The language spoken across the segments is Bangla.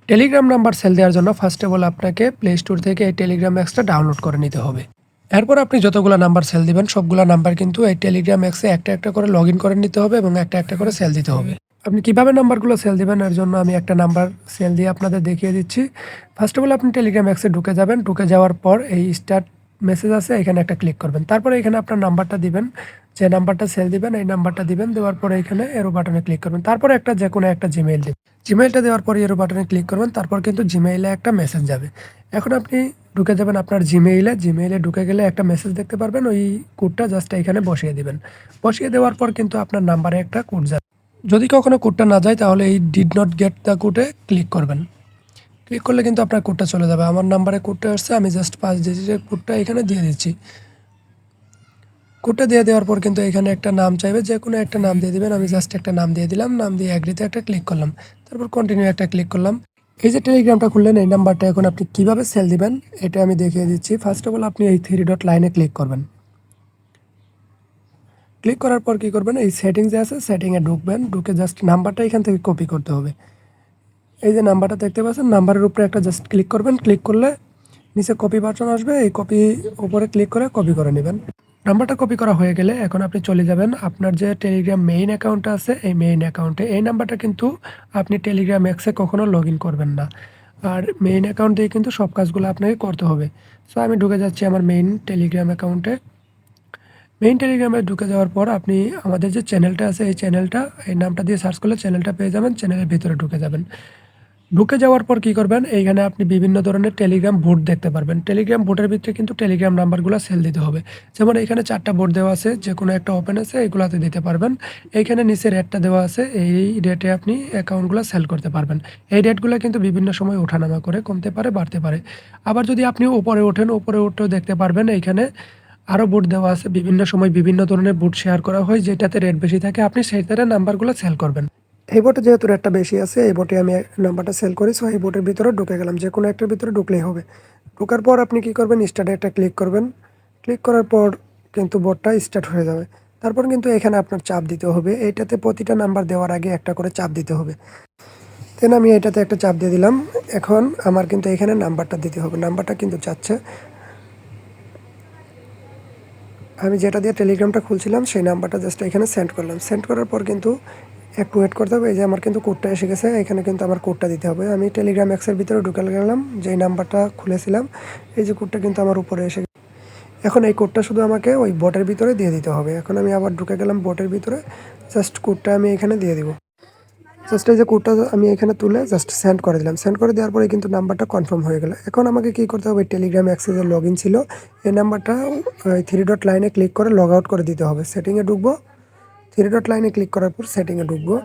টেলিগ্রাম নাম্বার সেল দেওয়ার জন্য ফার্স্ট অফ অল আপনাকে প্লে স্টোর থেকে এই টেলিগ্রাম অ্যাপসটা ডাউনলোড করে নিতে হবে। এরপর আপনি যতগুলো নাম্বার সেল দিবেন সবগুলো নাম্বার কিন্তু এই টেলিগ্রাম অ্যাপসে একটা একটা করে লগ ইন করে নিতে হবে এবং একটা একটা করে সেল দিতে হবে। আপনি কিভাবে নাম্বারগুলো সেল দিবেন এর জন্য আমি একটা নাম্বার সেল দিয়ে আপনাদের দেখিয়ে দিচ্ছি। ফার্স্ট অফ অল আপনি টেলিগ্রাম অ্যাপসে ঢুকে যাবেন। ঢুকে যাওয়ার পর এই স্টার্ট মেসেজ আছে এখানে একটা ক্লিক করবেন। তারপরে এখানে আপনার নাম্বারটা দিবেন। যে নাম্বারটা সেল দিবেন এই নাম্বারটা দিবেন। দেওয়ার পরে এখানে এরো বাটনে ক্লিক করবেন। তারপরে একটা যেকোনো একটা জিমেইল দিবেন। জিমেইলটা দেওয়ার পরে এরো বাটনে ক্লিক করবেন। তারপর কিন্তু জিমেইলে একটা মেসেজ যাবে। এখন আপনি ঢুকে যাবেন আপনার জিমেইলে ঢুকে গেলে একটা মেসেজ দেখতে পারবেন। ওই কোডটা জাস্ট এখানে বসিয়ে দিবেন। বসিয়ে দেওয়ার পর কিন্তু আপনার নাম্বারে একটা কোড যাবে। যদি কখনো কোডটা না যায় তাহলে এই ডিড নট গেট দ্য কোডে ক্লিক করবেন। ক্লিক করলে কিন্তু আপনার কোডটা চলে যাবে। আমার নাম্বারে কোডটা আসছে, আমি জাস্ট 5 ডিজিটের কোডটা এখানে দিয়ে দিচ্ছি। কোডটা দিয়ে দেওয়ার পর কিন্তু এখানে একটা নাম চাইবে, যে কোনো একটা নাম দিয়ে দিবেন। আমি জাস্ট একটা নাম দিয়ে দিলাম, নাম দিয়ে অ্যাগ্রিতে একটা ক্লিক করলাম, তারপর কন্টিনিউ একটা ক্লিক করলাম। এই যে টেলিগ্রামটা খুললেন এই নাম্বারটা এখন আপনি কীভাবে সেল দিবেন এটা আমি দেখিয়ে দিচ্ছি। ফার্স্ট অফ অল আপনি এই 3 ডট লাইনে ক্লিক করবেন। ক্লিক করার পর কী করবেন, এই সেটিং যে আছে সেটিংয়ে ঢুকবেন। ঢুকে জাস্ট নাম্বারটা এখান থেকে কপি করতে হবে। এই যে নাম্বারটা দেখতে পাচ্ছেন, নাম্বারের উপরে একটা জাস্ট ক্লিক করবেন। ক্লিক করলে নিচে কপি বাটন আসবে, এই কপি উপরে ক্লিক করে কপি করে নেবেন। নাম্বারটা কপি করা হয়ে গেলে এখন আপনি চলে যাবেন আপনার যে টেলিগ্রাম মেইন অ্যাকাউন্টটা আছে এই মেইন অ্যাকাউন্টে। এই নাম্বারটা কিন্তু আপনি টেলিগ্রাম অ্যাপসে কখনো লগ ইন করবেন না, আর মেইন অ্যাকাউন্ট দিয়ে কিন্তু সব কাজগুলো আপনাকে করতে হবে। সো আমি ঢুকে যাচ্ছি আমার মেইন টেলিগ্রাম অ্যাকাউন্টে। মেইন টেলিগ্রামে ঢুকে যাওয়ার পর আপনি আমাদের যে চ্যানেলটা আছে এই চ্যানেলটা, এই নামটা দিয়ে সার্চ করলে চ্যানেলটা পেয়ে যাবেন। চ্যানেলের ভিতরে ঢুকে যাবেন। ঢুকে যাওয়ার পর কী করবেন, এইখানে আপনি বিভিন্ন ধরনের টেলিগ্রাম বোট দেখতে পারবেন। টেলিগ্রাম বোটের ভিতরে কিন্তু টেলিগ্রাম নাম্বারগুলো সেল দিতে হবে। যেমন এখানে 4টা বোট দেওয়া আছে, যে কোনো একটা ওপেন আছে, এগুলাতে দিতে পারবেন। এইখানে নিচে রেটটা দেওয়া আছে, এই রেটে আপনি অ্যাকাউন্টগুলো সেল করতে পারবেন। এই রেটগুলো কিন্তু বিভিন্ন সময় ওঠানামা করে, কমতে পারে, বাড়তে পারে। আবার যদি আপনি উপরে ওঠেন, উপরে উঠেও দেখতে পারবেন। এইখানে আরও বোট দেওয়া আছে, বিভিন্ন সময় বিভিন্ন ধরনের বোট শেয়ার করা হয়, যেটাতে রেট বেশি থাকে আপনি সেইটাতে নাম্বারগুলো সেল করবেন। এই বোটে যেহেতু রেটটা বেশি আছে এই বোটে আমি নাম্বারটা সেল করি। সো এই বোটের ভিতরে ঢুকে গেলাম, যে কোনো একটার ভিতরে ঢুকলেই হবে। ঢোকার পর আপনি কী করবেন, স্টার্টে একটা ক্লিক করবেন। ক্লিক করার পর কিন্তু বোটটা স্টার্ট হয়ে যাবে। তারপর কিন্তু এখানে আপনার চাপ দিতে হবে। এইটাতে প্রতিটা নাম্বার দেওয়ার আগে একটা করে চাপ দিতে হবে। দেন আমি এটাতে একটা চাপ দিয়ে দিলাম। এখন আমার কিন্তু এখানে নাম্বারটা দিতে হবে। নাম্বারটা কিন্তু চাচ্ছে, আমি যেটা দিয়ে টেলিগ্রামটা খুলছিলাম সেই নাম্বারটা জাস্ট এখানে সেন্ড করলাম। সেন্ড করার পর কিন্তু একটু ওয়েট করতে হবে। এই যে আমার কিন্তু কোডটা এসে গেছে, এখানে কিন্তু আমার কোডটা দিতে হবে। আমি টেলিগ্রাম অ্যাপসের ভিতরে ঢুকে গেলাম, যেই নাম্বারটা খুলেছিলাম এই যে কোডটা কিন্তু আমার উপরে এসে গেছে। এখন এই কোডটা শুধু আমাকে ওই বোটের ভিতরে দিয়ে দিতে হবে। এখন আমি আবার ঢুকে গেলাম বোটের ভিতরে, জাস্ট কোডটা আমি এখানে দিয়ে দিব। জাস্ট এই যে কোডটা আমি এখানে তুলে জাস্ট সেন্ড করে দিলাম। সেন্ড করে দেওয়ার পরে কিন্তু নাম্বারটা কনফার্ম হয়ে গেল। এখন আমাকে কী করতে হবে, টেলিগ্রাম অ্যাক্সেসে লগ ইন ছিল এই নাম্বারটা ওই 3 ডট লাইনে ক্লিক করে লগ আউট করে দিতে হবে। সেটিংয়ে ঢুকবো, 3 ডট লাইনে ক্লিক করার পর সেটিংয়ে ঢুকবো।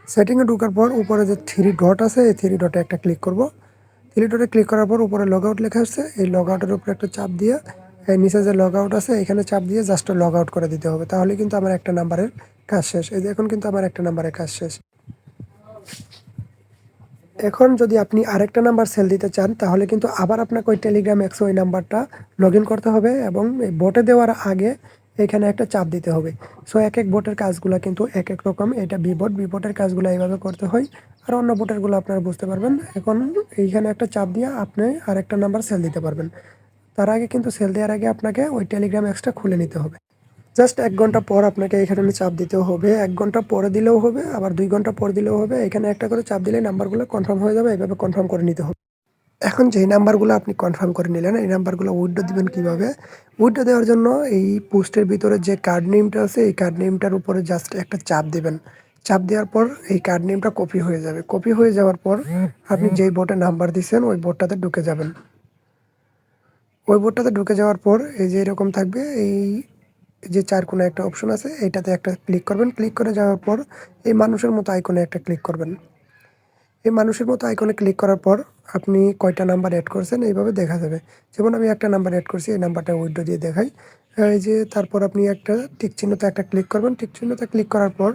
সেটিংয়ে ঢোকার পর উপরে যে 3 ডট আছে এই 3 ডটে একটা ক্লিক করব। 3 ডটে ক্লিক করার পর উপরে লগ আউট লেখা আসছে, এই লগ আউটের উপরে একটা চাপ দিয়ে এই নিচে যে লগ আউট আছে এখানে চাপ দিয়ে জাস্ট লগ আউট করে দিতে হবে। তাহলে কিন্তু আমার একটা নাম্বারের কাজ শেষ। এই যে এখন কিন্তু আমার একটা নাম্বারের কাজ শেষ। এখন যদি আপনি আরেকটা নাম্বার সেল দিতে চান তাহলে কিন্তু আবার আপনাকে ওই টেলিগ্রাম অ্যাপসে ওই নাম্বারটা লগ ইন করতে হবে এবং এই বোটে দেওয়ার আগে এখানে একটা চাপ দিতে হবে। সো এক এক বোটের কাজগুলো কিন্তু এক এক রকম। এটা বিবোটের কাজগুলো এইভাবে করতে হয়, আর অন্য বোটেরগুলো আপনারা বুঝতে পারবেন। এখন এইখানে একটা চাপ দিয়ে আপনি আরেকটা নাম্বার সেল দিতে পারবেন। তার আগে কিন্তু সেল দেওয়ার আগে আপনাকে ওই টেলিগ্রাম অ্যাপসটা খুলে নিতে হবে। জাস্ট 1 ঘন্টা পর আপনাকে এখানে চাপ দিতেও হবে। 1 ঘন্টা পরে দিলেও হবে, আবার 2 ঘন্টা পর দিলেও হবে। এখানে একটা করে চাপ দিলে নাম্বারগুলো কনফার্ম হয়ে যাবে। এভাবে কনফার্ম করে নিতে হবে। এখন যেই নাম্বারগুলো আপনি কনফার্ম করে নিলেন এই নাম্বারগুলো উইথড্র দিবেন কীভাবে? উইথড্র দেওয়ার জন্য এই পোস্টের ভিতরে যে কার্ড নেমটা আছে এই কার্ড নেমটার উপরে জাস্ট একটা চাপ দিবেন। চাপ দেওয়ার পর এই কার্ড নেমটা কপি হয়ে যাবে। কপি হয়ে যাওয়ার পর আপনি যেই বোটে নাম্বার দিছেন ওই বোটটাতে ঢুকে যাবেন। ওই বোটটাতে ঢুকে যাওয়ার পর এই যে এরকম থাকবে, এই যে 4 কোণে একটা অপশন আছে এইটাতে একটা ক্লিক করবেন। ক্লিক করে যাওয়ার পর এই মানুষের মতো আইকনে একটা ক্লিক করবেন। এই মানুষের মতো আইকনে ক্লিক করার পর আপনি কয়টা নাম্বার অ্যাড করছেন এইভাবে দেখা যাবে। যেমন আমি একটা নাম্বার অ্যাড করছি, এই নাম্বারটা উইথড্র দিয়ে দেখাই। এই যে তারপর আপনি একটা টিক চিহ্নতে একটা ক্লিক করবেন। টিক চিহ্নতে ক্লিক করার পর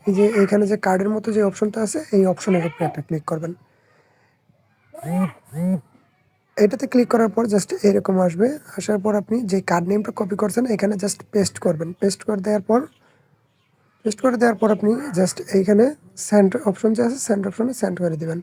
এই যে এইখানে যে কার্ডের মতো যে অপশনটা আছে এই অপশনের উপরে একটা ক্লিক করবেন। এটাতে ক্লিক করার পর জাস্ট এরকম আসবে। আসার পর আপনি যে কার্ড নেমটা কপি করছেন এখানে জাস্ট পেস্ট করবেন। পেস্ট করে দেওয়ার পর আপনি জাস্ট এইখানে সেন্ড অপশন যে আছে সেন্ড অপশনে সেন্ড করে দিবেন।